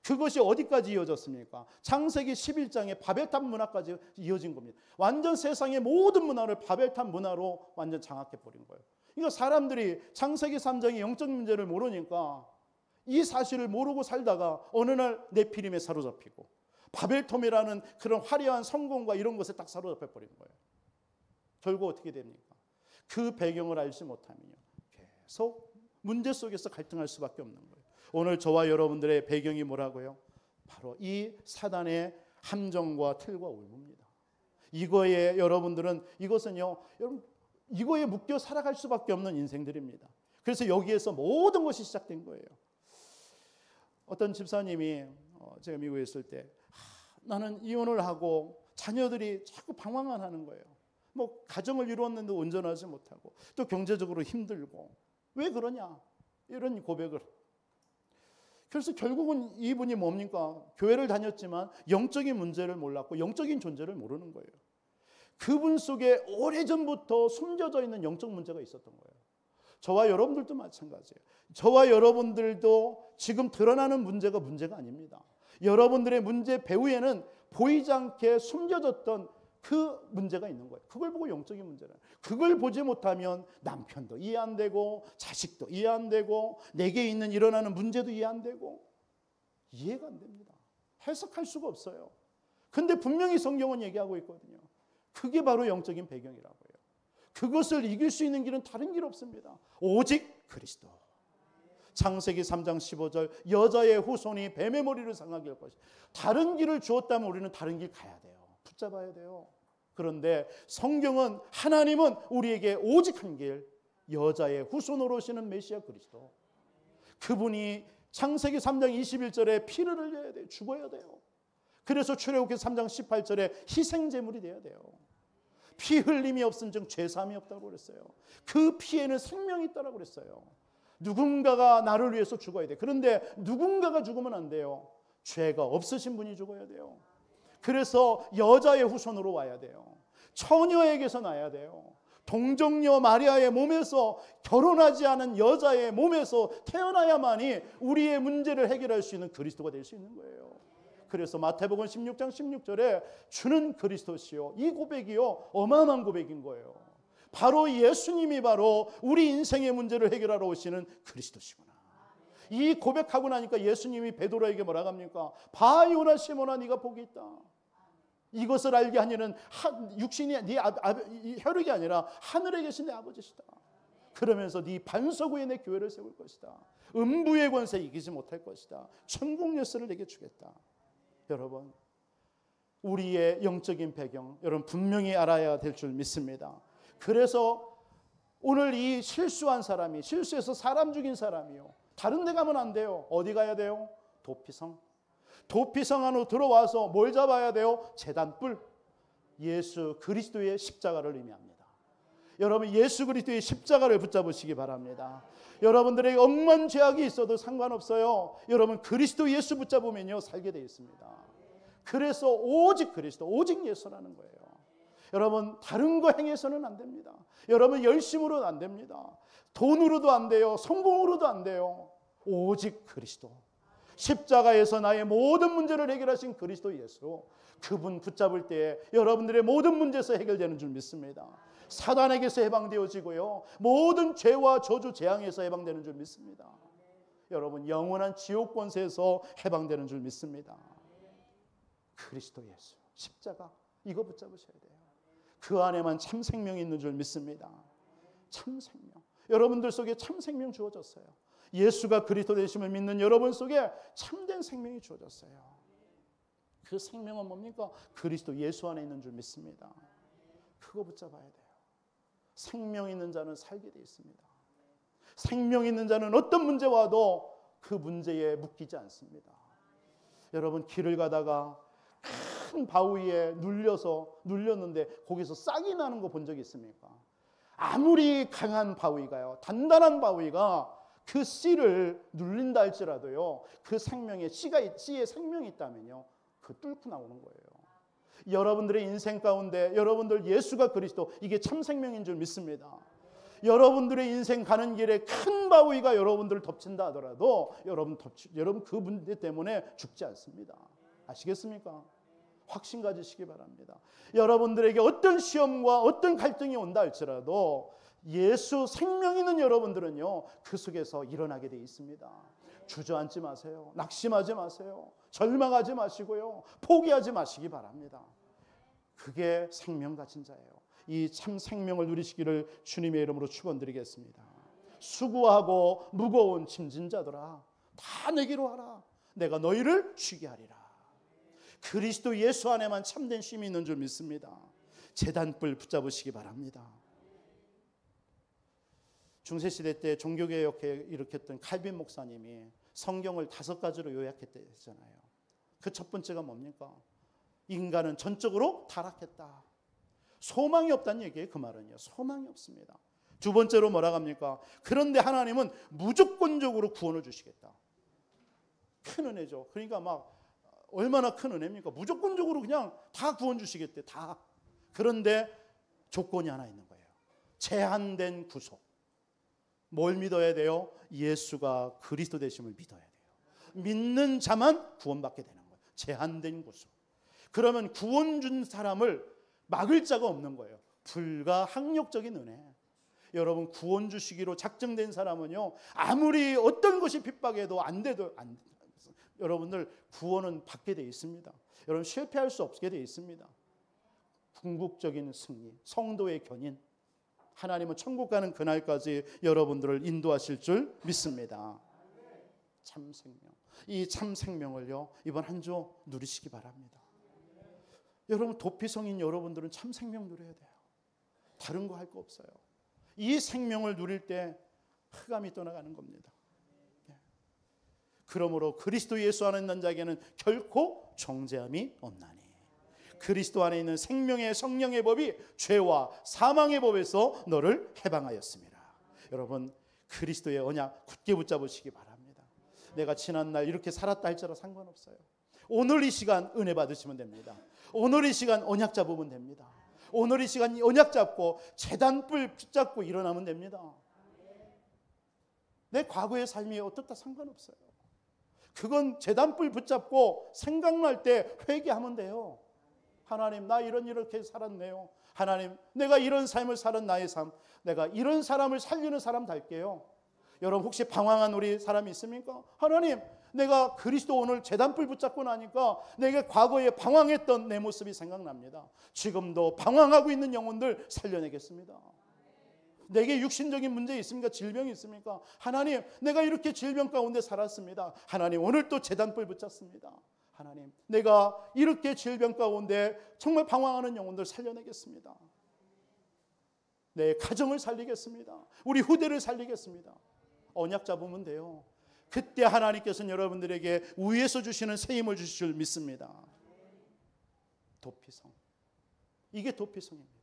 그것이 어디까지 이어졌습니까? 창세기 11장에 바벨탑 문화까지 이어진 겁니다. 완전 세상의 모든 문화를 바벨탑 문화로 완전 장악해 버린 거예요. 그러니까 사람들이 창세기 3장의 영적 문제를 모르니까 이 사실을 모르고 살다가 어느 날 네피림에 사로잡히고 바벨탑이라는 그런 화려한 성공과 이런 것에 딱 사로잡혀 버린 거예요. 결국 어떻게 됩니까? 그 배경을 알지 못하면요. 계속 문제 속에서 갈등할 수밖에 없는 거예요. 오늘 저와 여러분들의 배경이 뭐라고요? 바로 이 사단의 함정과 틀과 올무입니다. 이거에 여러분들은 이것은요, 여러분 이거에 묶여 살아갈 수밖에 없는 인생들입니다. 그래서 여기에서 모든 것이 시작된 거예요. 어떤 집사님이 제가 미국에 있을 때 나는 이혼을 하고 자녀들이 자꾸 방황만 하는 거예요. 뭐 가정을 이루었는데 온전하지 못하고 또 경제적으로 힘들고 왜 그러냐 이런 고백을. 그래서 결국은 이분이 뭡니까? 교회를 다녔지만 영적인 문제를 몰랐고 영적인 존재를 모르는 거예요. 그분 속에 오래전부터 숨겨져 있는 영적 문제가 있었던 거예요. 저와 여러분들도 마찬가지예요. 저와 여러분들도 지금 드러나는 문제가 아닙니다. 여러분들의 문제 배후에는 보이지 않게 숨겨졌던 그 문제가 있는 거예요. 그걸 보고 영적인 문제라. 그걸 보지 못하면 남편도 이해 안 되고 자식도 이해 안 되고 내게 있는 일어나는 문제도 이해 안 되고 이해가 안 됩니다. 해석할 수가 없어요. 근데 분명히 성경은 얘기하고 있거든요. 그게 바로 영적인 배경이라고요. 그것을 이길 수 있는 길은 다른 길 없습니다. 오직 그리스도. 창세기 3장 15절 여자의 후손이 뱀의 머리를 상하게 할 것이다. 다른 길을 주었다면 우리는 다른 길 가야 돼요. 붙잡아야 돼요. 그런데 성경은 하나님은 우리에게 오직 한 길, 여자의 후손으로 오시는 메시아 그리스도. 그분이 창세기 3장 21절에 피를 흘려야 돼요. 죽어야 돼요. 그래서 출애굽기 3장 18절에 희생제물이 돼야 돼요. 피 흘림이 없은 즉 죄사함이 없다고 그랬어요. 그 피에는 생명이 있다고 그랬어요. 누군가가 나를 위해서 죽어야 돼. 그런데 누군가가 죽으면 안 돼요. 죄가 없으신 분이 죽어야 돼요. 그래서 여자의 후손으로 와야 돼요. 처녀에게서 나야 돼요. 동정녀 마리아의 몸에서 결혼하지 않은 여자의 몸에서 태어나야만이 우리의 문제를 해결할 수 있는 그리스도가 될 수 있는 거예요. 그래서 마태복음 16장 16절에 주는 그리스도시요. 이 고백이요. 어마어마한 고백인 거예요. 바로 예수님이 바로 우리 인생의 문제를 해결하러 오시는 그리스도시구나. 이 고백하고 나니까 예수님이 베드로에게 뭐라고 합니까? 봐 요나 시몬아 네가 복이 있다. 이것을 알게 하니는 육신이 네 혈육이 아니라 하늘에 계신 내 아버지시다. 그러면서 네 반석 위에 내 교회를 세울 것이다. 음부의 권세 이기지 못할 것이다. 천국 열쇠를 내게 주겠다. 여러분, 우리의 영적인 배경 여러분 분명히 알아야 될 줄 믿습니다. 그래서 오늘 이 실수한 사람이 실수해서 사람 죽인 사람이요. 다른 데 가면 안 돼요. 어디 가야 돼요? 도피성. 도피성 안으로 들어와서 뭘 잡아야 돼요? 제단뿔. 예수 그리스도의 십자가를 의미합니다. 여러분 예수 그리스도의 십자가를 붙잡으시기 바랍니다. 여러분들에게 억만 죄악이 있어도 상관없어요. 여러분 그리스도 예수 붙잡으면요 살게 되어 있습니다. 그래서 오직 그리스도 오직 예수라는 거예요. 여러분 다른 거 행해서는 안 됩니다. 여러분 열심으로는 안 됩니다. 돈으로도 안 돼요. 성공으로도 안 돼요. 오직 그리스도. 십자가에서 나의 모든 문제를 해결하신 그리스도 예수. 그분 붙잡을 때에 여러분들의 모든 문제에서 해결되는 줄 믿습니다. 사단에게서 해방되어지고요. 모든 죄와 저주 재앙에서 해방되는 줄 믿습니다. 여러분 영원한 지옥 권세에서 해방되는 줄 믿습니다. 그리스도 예수 십자가 이거 붙잡으셔야 돼요. 그 안에만 참 생명이 있는 줄 믿습니다. 참 생명. 여러분들 속에 참 생명 주어졌어요. 예수가 그리스도 되심을 믿는 여러분 속에 참된 생명이 주어졌어요. 그 생명은 뭡니까? 그리스도 예수 안에 있는 줄 믿습니다. 그거 붙잡아야 돼요. 생명 있는 자는 살게 되어 있습니다. 생명 있는 자는 어떤 문제 와도 그 문제에 묶이지 않습니다. 여러분 길을 가다가 큰 바위에 눌렸는데 거기서 싹이 나는 거 본 적 있습니까? 아무리 강한 바위가요, 단단한 바위가 그 씨를 눌린다 할지라도요, 그 생명에 씨에 생명이 있다면요, 그 뚫고 나오는 거예요. 여러분들의 인생 가운데 여러분들 예수가 그리스도 이게 참 생명인 줄 믿습니다. 여러분들의 인생 가는 길에 큰 바위가 여러분들을 덮친다 하더라도 여러분 그 문제 때문에 죽지 않습니다. 아시겠습니까? 확신 가지시기 바랍니다. 여러분들에게 어떤 시험과 어떤 갈등이 온다 할지라도 예수 생명 있는 여러분들은요 그 속에서 일어나게 되어 있습니다. 주저앉지 마세요. 낙심하지 마세요. 절망하지 마시고요. 포기하지 마시기 바랍니다. 그게 생명 가진 자예요. 이 참 생명을 누리시기를 주님의 이름으로 축원드리겠습니다. 수고하고 무거운 짐진 자들아 다 내게로 와라. 내가 너희를 쉬게 하리라. 그리스도 예수 안에만 참된 쉼이 있는 줄 믿습니다. 제단불 붙잡으시기 바랍니다. 중세시대 때 종교개혁에 일으켰던 칼빈 목사님이 성경을 5가지로 요약했잖아요. 그 첫 번째가 뭡니까? 인간은 전적으로 타락했다. 소망이 없다는 얘기예요. 그 말은요. 소망이 없습니다. 두 번째로 뭐라고 합니까? 그런데 하나님은 무조건적으로 구원을 주시겠다. 큰 은혜죠. 그러니까 막 얼마나 큰 은혜입니까? 무조건적으로 그냥 다 구원 주시겠대. 다. 그런데 조건이 하나 있는 거예요. 제한된 구속. 뭘 믿어야 돼요? 예수가 그리스도 되심을 믿어야 돼요. 믿는 자만 구원받게 되는 거예요. 제한된 구속. 그러면 구원 준 사람을 막을 자가 없는 거예요. 불가항력적인 은혜. 여러분 구원 주시기로 작정된 사람은요 아무리 어떤 것이 핍박해도 안 돼도 여러분들 구원은 받게 되어 있습니다. 여러분 실패할 수 없게 되어 있습니다. 궁극적인 승리, 성도의 견인. 하나님은 천국 가는 그날까지 여러분들을 인도하실 줄 믿습니다. 참 생명. 이 참 생명을요 이번 한 주 누리시기 바랍니다. 여러분 도피성인 여러분들은 참 생명 누려야 돼요. 다른 거 할 거 없어요. 이 생명을 누릴 때 흑암이 떠나가는 겁니다. 그러므로 그리스도 예수 안에 있는 자에게는 결코 정죄함이 없나니 그리스도 안에 있는 생명의 성령의 법이 죄와 사망의 법에서 너를 해방하였습니다. 여러분 그리스도의 언약 굳게 붙잡으시기 바랍니다. 내가 지난날 이렇게 살았다 할지라 상관없어요. 오늘 이 시간 은혜 받으시면 됩니다. 오늘 이 시간 언약 잡으면 됩니다. 오늘 이 시간 언약 잡고 제단불 붙잡고 일어나면 됩니다. 내 과거의 삶이 어떻다 상관없어요. 그건 제단불 붙잡고 생각날 때 회개하면 돼요. 하나님 나 이렇게 살았네요. 하나님 내가 이런 삶을 사는 나의 삶, 내가 이런 사람을 살리는 사람 될게요. 여러분 혹시 방황한 우리 사람이 있습니까? 하나님 내가 그리스도 오늘 제단불 붙잡고 나니까 내가 과거에 방황했던 내 모습이 생각납니다. 지금도 방황하고 있는 영혼들 살려내겠습니다. 내게 육신적인 문제 있습니까? 질병이 있습니까? 하나님 내가 이렇게 질병 가운데 살았습니다. 하나님 오늘 또 제단불 붙잡습니다. 하나님 내가 이렇게 질병 가운데 정말 방황하는 영혼들 살려내겠습니다. 내 가정을 살리겠습니다. 우리 후대를 살리겠습니다. 언약 잡으면 돼요. 그때 하나님께서는 여러분들에게 위에서 주시는 새 힘을 주실 줄 믿습니다. 도피성. 이게 도피성입니다.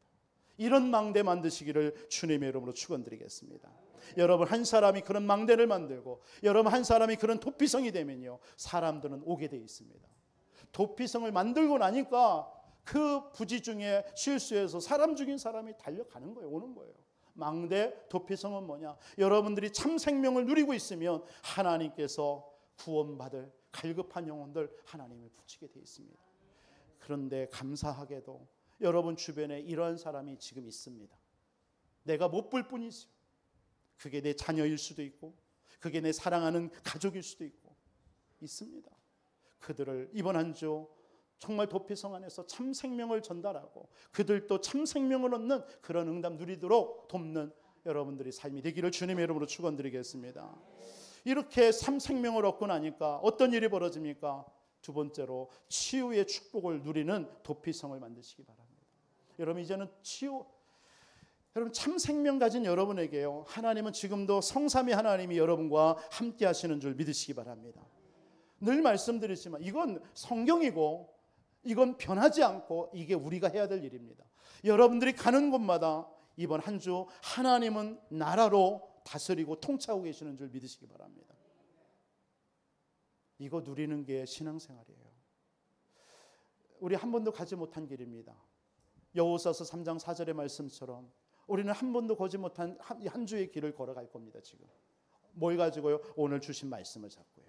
이런 망대 만드시기를 주님의 이름으로 축원드리겠습니다. 여러분 한 사람이 그런 망대를 만들고 여러분 한 사람이 그런 도피성이 되면요 사람들은 오게 되어 있습니다. 도피성을 만들고 나니까 그 부지 중에 실수해서 사람 죽인 사람이 달려가는 거예요. 오는 거예요. 망대 도피성은 뭐냐? 여러분들이 참 생명을 누리고 있으면 하나님께서 구원받을 갈급한 영혼들 하나님을 붙이게 되어 있습니다. 그런데 감사하게도 여러분 주변에 이러한 사람이 지금 있습니다. 내가 못 볼 뿐이죠. 그게 내 자녀일 수도 있고 그게 내 사랑하는 가족일 수도 있고 있습니다. 그들을 이번 한 주 정말 도피성 안에서 참 생명을 전달하고 그들도 참 생명을 얻는 그런 응답 누리도록 돕는 여러분들의 삶이 되기를 주님의 이름으로 축원드리겠습니다. 이렇게 참 생명을 얻고 나니까 어떤 일이 벌어집니까? 두 번째로 치유의 축복을 누리는 도피성을 만드시기 바랍니다. 여러분 이제는 여러분 참 생명 가진 여러분에게요 하나님은 지금도 성삼위 하나님이 여러분과 함께 하시는 줄 믿으시기 바랍니다. 늘 말씀드리지만 이건 성경이고 이건 변하지 않고 이게 우리가 해야 될 일입니다. 여러분들이 가는 곳마다 이번 한 주 하나님은 나라로 다스리고 통치하고 계시는 줄 믿으시기 바랍니다. 이거 누리는 게 신앙생활이에요. 우리 한 번도 가지 못한 길입니다. 여호수아서 3장 4절의 말씀처럼 우리는 한 번도 가지 못한 한 주의 길을 걸어갈 겁니다. 지금 뭘 가지고요? 오늘 주신 말씀을 잡고요.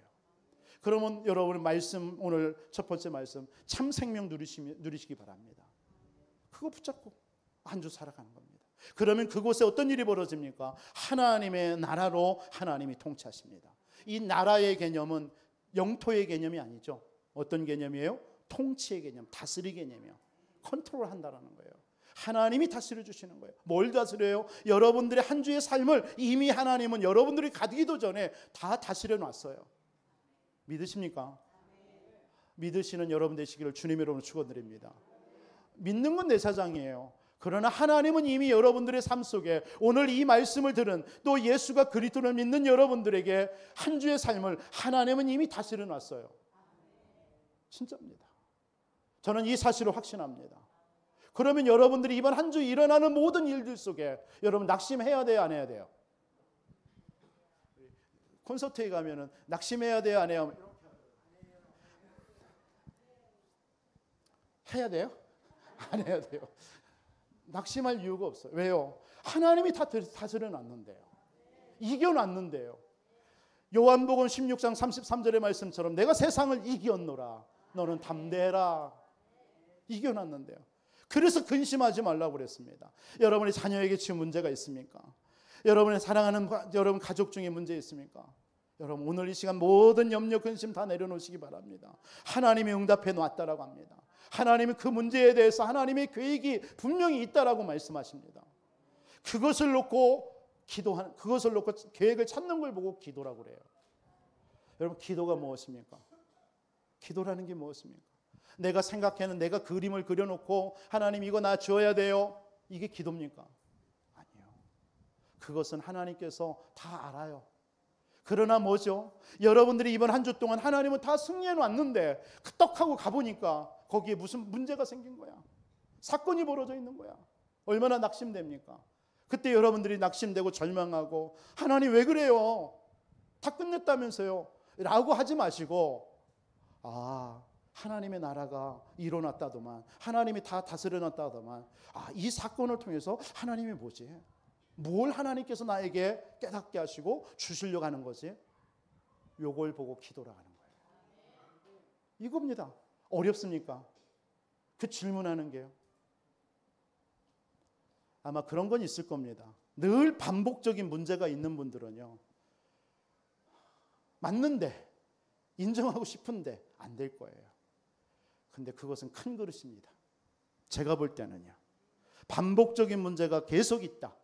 그러면 여러분 말씀 오늘 첫 번째 말씀 참 생명 누리시기 바랍니다. 그거 붙잡고 한 주 살아가는 겁니다. 그러면 그곳에 어떤 일이 벌어집니까? 하나님의 나라로 하나님이 통치하십니다. 이 나라의 개념은 영토의 개념이 아니죠. 어떤 개념이에요? 통치의 개념, 다스리 개념이요. 컨트롤한다라는 거예요. 하나님이 다스려 주시는 거예요. 뭘 다스려요? 여러분들의 한 주의 삶을 이미 하나님은 여러분들이 가기도 전에 다 다스려 놨어요. 믿으십니까? 믿으시는 여러분 되시기를 주님의 이름으로 축원드립니다. 믿는 건 내 사장이에요. 그러나 하나님은 이미 여러분들의 삶 속에 오늘 이 말씀을 들은 또 예수가 그리스도를 믿는 여러분들에게 한 주의 삶을 하나님은 이미 다스려 놨어요. 진짜입니다. 저는 이 사실을 확신합니다. 그러면 여러분들이 이번 한 주 일어나는 모든 일들 속에 여러분 낙심해야 돼요, 안 해야 돼요? 콘서트에 가면은 낙심해야 돼요, 안 해요? 해야 돼요? 안 해야 돼요. 낙심할 이유가 없어요. 왜요? 하나님이 다 다스려 놨는데요. 이겨 놨는데요. 요한복음 16장 33절의 말씀처럼 내가 세상을 이겼노라. 너는 담대해라. 이겨 놨는데요. 그래서 근심하지 말라고 그랬습니다. 여러분의 자녀에게 지금 문제가 있습니까? 여러분의 사랑하는 여러분 가족 중에 문제 있습니까? 여러분 오늘 이 시간 모든 염려 근심 다 내려놓으시기 바랍니다. 하나님이 응답해 놨다라고 합니다. 하나님이 그 문제에 대해서 하나님의 계획이 분명히 있다라고 말씀하십니다. 그것을 놓고 그것을 놓고 계획을 찾는 걸 보고 기도라고 그래요. 여러분 기도가 무엇입니까? 기도라는 게 무엇입니까? 내가 생각하는 내가 그림을 그려놓고 하나님 이거 나 줘야 돼요. 이게 기도입니까? 아니요. 그것은 하나님께서 다 알아요. 그러나 뭐죠? 여러분들이 이번 한 주 동안 하나님은 다 승리해 놨는데 떡하고 가보니까 거기에 무슨 문제가 생긴 거야. 사건이 벌어져 있는 거야. 얼마나 낙심됩니까? 그때 여러분들이 낙심되고 절망하고 하나님 왜 그래요? 다 끝냈다면서요? 라고 하지 마시고 하나님의 나라가 일어났다더만 하나님이 다 다스려 놨다더만 이 사건을 통해서 하나님이 뭐지? 뭘 하나님께서 나에게 깨닫게 하시고 주시려고 하는 거지? 요걸 보고 기도를 하는 거예요. 이겁니다. 어렵습니까? 그 질문하는 게요. 아마 그런 건 있을 겁니다. 늘 반복적인 문제가 있는 분들은요. 맞는데 인정하고 싶은데 안 될 거예요. 근데 그것은 큰 그릇입니다. 제가 볼 때는요. 반복적인 문제가 계속 있다.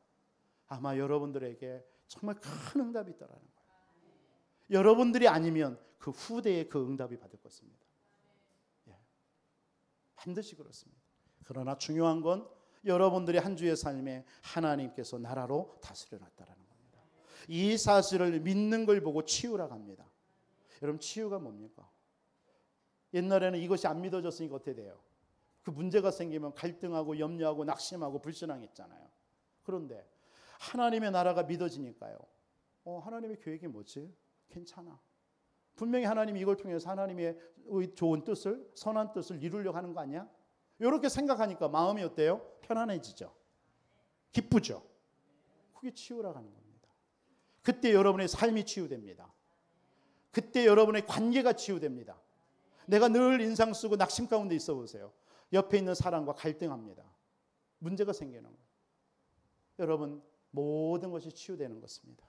아마 여러분들에게 정말 큰 응답이 있다라는 거예요. 여러분들이 아니면 그 후대에 그 응답이 받을 것입니다. 반드시 그렇습니다. 그러나 중요한 건 여러분들이 한 주의 삶에 하나님께서 나라로 다스려 놨다라는 겁니다. 이 사실을 믿는 걸 보고 치유라고 합니다. 여러분 치유가 뭡니까? 옛날에는 이것이 안 믿어졌으니까 어떻게 돼요? 그 문제가 생기면 갈등하고 염려하고 낙심하고 불신앙했잖아요. 그런데 하나님의 나라가 믿어지니까요. 하나님의 계획이 뭐지? 괜찮아. 분명히 하나님이 이걸 통해서 하나님의 좋은 뜻을 선한 뜻을 이루려고 하는 거 아니야? 이렇게 생각하니까 마음이 어때요? 편안해지죠. 기쁘죠. 그게 치유라고 하는 겁니다. 그때 여러분의 삶이 치유됩니다. 그때 여러분의 관계가 치유됩니다. 내가 늘 인상 쓰고 낙심 가운데 있어 보세요. 옆에 있는 사람과 갈등합니다. 문제가 생기는 거예요. 여러분 모든 것이 치유되는 것입니다.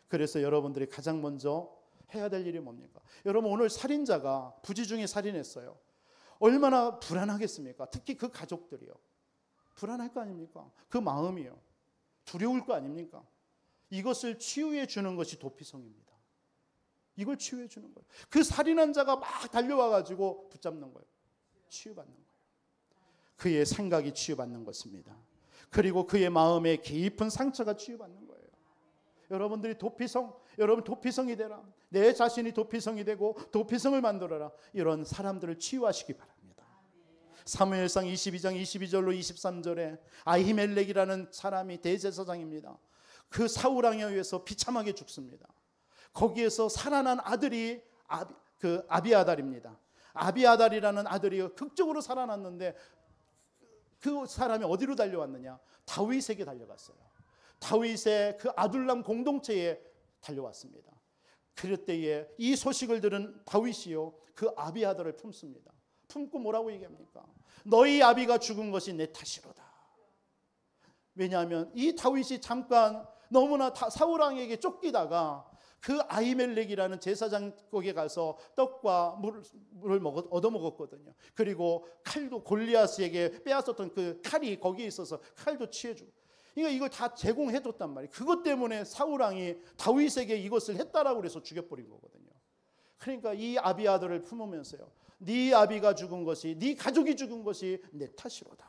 그래서 여러분들이 가장 먼저 해야 될 일이 뭡니까? 여러분 오늘 살인자가 부지 중에 살인했어요. 얼마나 불안하겠습니까? 특히 그 가족들이요. 불안할 거 아닙니까? 그 마음이요. 두려울 거 아닙니까? 이것을 치유해 주는 것이 도피성입니다. 이걸 치유해 주는 거예요. 그 살인한 자가 막 달려와가지고 붙잡는 거예요. 치유받는 거예요. 그의 생각이 치유받는 것입니다. 그리고 그의 마음에 깊은 상처가 치유받는 거예요. 여러분들이 여러분 도피성이 되라. 내 자신이 도피성이 되고 도피성을 만들어라. 이런 사람들을 치유하시기 바랍니다. 사무엘상 22장 22절로 23절에 아히멜렉이라는 사람이 대제사장입니다. 그 사울왕에 의해서 비참하게 죽습니다. 거기에서 살아난 아들이 아비아달입니다. 아비아달이라는 아들이 극적으로 살아났는데 그 사람이 어디로 달려왔느냐? 다윗에게 달려갔어요. 다윗의 그 아둘람 공동체에 달려왔습니다. 그럴 때에 이 소식을 들은 다윗이요 그 아비아달을 품습니다. 품고 뭐라고 얘기합니까? 너희 아비가 죽은 것이 내 탓이로다. 왜냐하면 이 다윗이 잠깐 너무나 사울왕에게 쫓기다가 그 아히멜렉이라는 제사장 거기에 가서 떡과 물을 얻어 먹었거든요. 그리고 칼도 골리앗에게 빼앗았던 그 칼이 거기에 있어서 칼도 취해주고, 그러니까 이걸 다 제공해줬단 말이에요. 그것 때문에 사울 왕이 다윗에게 이것을 했다라고 그래서 죽여버린 거거든요. 그러니까 이 아비아들을 품으면서요, 네 아비가 죽은 것이, 네 가족이 죽은 것이 내 탓이로다.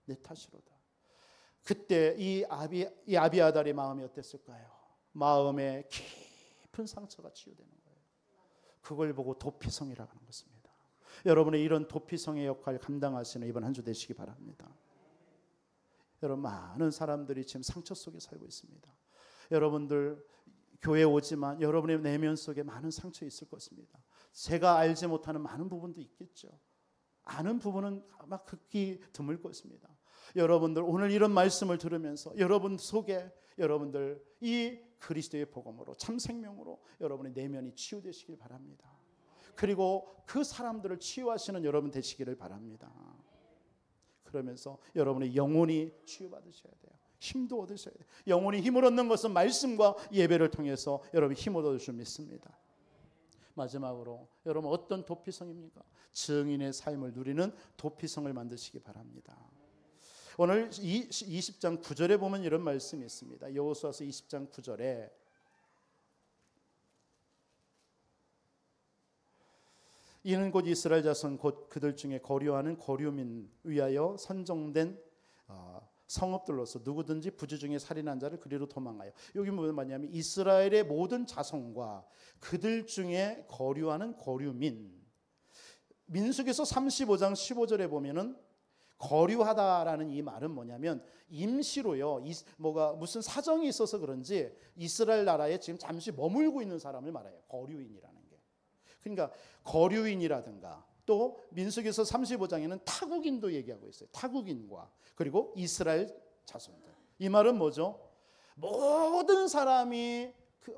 내 탓이로다. 그때 이 아비아달의 마음이 어땠을까요? 마음에 깊은 상처가 치유되는 거예요. 그걸 보고 도피성이라고 하는 것입니다. 여러분의 이런 도피성의 역할을 감당하시는 이번 한 주 되시기 바랍니다. 여러분, 많은 사람들이 지금 상처 속에 살고 있습니다. 여러분들 교회 오지만 여러분의 내면 속에 많은 상처 있을 것입니다. 제가 알지 못하는 많은 부분도 있겠죠. 아는 부분은 아마 극히 드물 것입니다. 여러분들 오늘 이런 말씀을 들으면서 여러분 속에 여러분들 이 그리스도의 복음으로 참 생명으로 여러분의 내면이 치유되시길 바랍니다. 그리고 그 사람들을 치유하시는 여러분 되시기를 바랍니다. 그러면서 여러분의 영혼이 치유받으셔야 돼요. 힘도 얻으셔야 돼요. 영혼이 힘을 얻는 것은 말씀과 예배를 통해서 여러분이 힘을 얻을 줄 믿습니다. 마지막으로 여러분 어떤 도피성입니까? 증인의 삶을 누리는 도피성을 만드시기 바랍니다. 오늘 20장 9절에 보면 이런 말씀이 있습니다. 여호수아서 20장 9절에 이는 곧 이스라엘 자손 곧 그들 중에 거류하는 거류민 위하여 선정된 성읍들로서 누구든지 부지 중에 살인한 자를 그리로 도망하여. 여기 무슨 말이냐면 이스라엘의 모든 자손과 그들 중에 거류하는 거류민. 민수기서 35장 15절에 보면은 거류하다라는 이 말은 뭐냐면 임시로요, 무슨 사정이 있어서 그런지 이스라엘 나라에 지금 잠시 머물고 있는 사람을 말해요. 거류인이라는 게. 그러니까 거류인이라든가 또 민수기서 35장에는 타국인도 얘기하고 있어요. 타국인과 그리고 이스라엘 자손들. 이 말은 뭐죠? 모든 사람이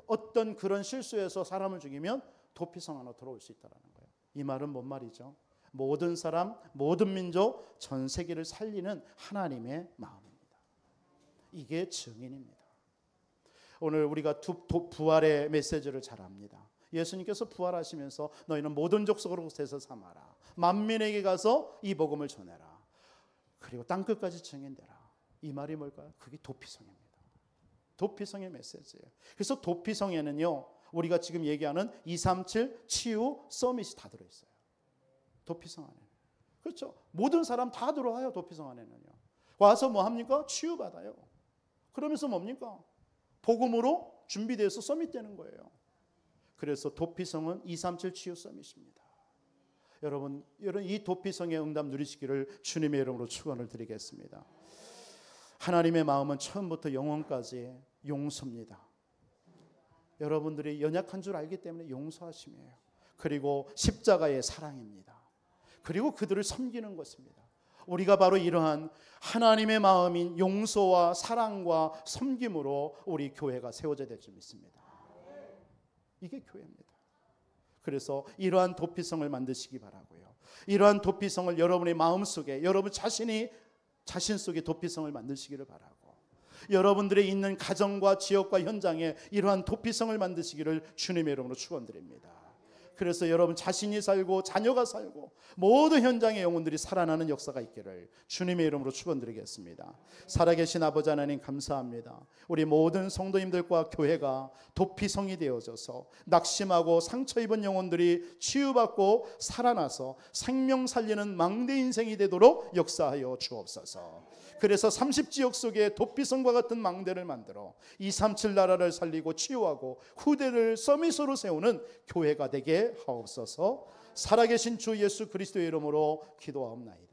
어떤 그런 실수에서 사람을 죽이면 도피성 안으로 들어올 수 있다는 거예요. 이 말은 뭔 말이죠? 모든 사람, 모든 민족, 전 세계를 살리는 하나님의 마음입니다. 이게 증인입니다. 오늘 우리가 부활의 메시지를 잘 압니다. 예수님께서 부활하시면서 너희는 모든 족속으로 세서 삼아라. 만민에게 가서 이 복음을 전해라. 그리고 땅끝까지 증인되라. 이 말이 뭘까요? 그게 도피성입니다. 도피성의 메시지예요. 그래서 도피성에는요, 우리가 지금 얘기하는 237 치유 서밋이 다 들어있어요. 도피성 안에. 그렇죠. 모든 사람 다 들어와요. 도피성 안에는요. 와서 뭐 합니까? 치유받아요. 그러면서 뭡니까? 복음으로 준비돼서 서밋되는 거예요. 그래서 도피성은 237 치유 서밋입니다. 여러분 이 도피성의 응답 누리시기를 주님의 이름으로 축원을 드리겠습니다. 하나님의 마음은 처음부터 영원까지 용서입니다. 여러분들이 연약한 줄 알기 때문에 용서하심이에요. 그리고 십자가의 사랑입니다. 그리고 그들을 섬기는 것입니다. 우리가 바로 이러한 하나님의 마음인 용서와 사랑과 섬김으로 우리 교회가 세워져야 될 줄 믿습니다. 이게 교회입니다. 그래서 이러한 도피성을 만드시기 바라고요. 이러한 도피성을 여러분의 마음속에, 여러분 자신 속에 도피성을 만드시기를 바라고, 여러분들의 있는 가정과 지역과 현장에 이러한 도피성을 만드시기를 주님의 이름으로 축원드립니다. 그래서 여러분 자신이 살고 자녀가 살고 모든 현장의 영혼들이 살아나는 역사가 있기를 주님의 이름으로 축원드리겠습니다. 살아계신 아버지 하나님 감사합니다. 우리 모든 성도님들과 교회가 도피성이 되어져서 낙심하고 상처 입은 영혼들이 치유받고 살아나서 생명 살리는 망대 인생이 되도록 역사하여 주옵소서. 그래서 30지역 속에 도피성과 같은 망대를 만들어 237 나라를 살리고 치유하고 후대를 서밋으로 세우는 교회가 되게 하옵소서. 살아계신 주 예수 그리스도의 이름으로 기도하옵나이다.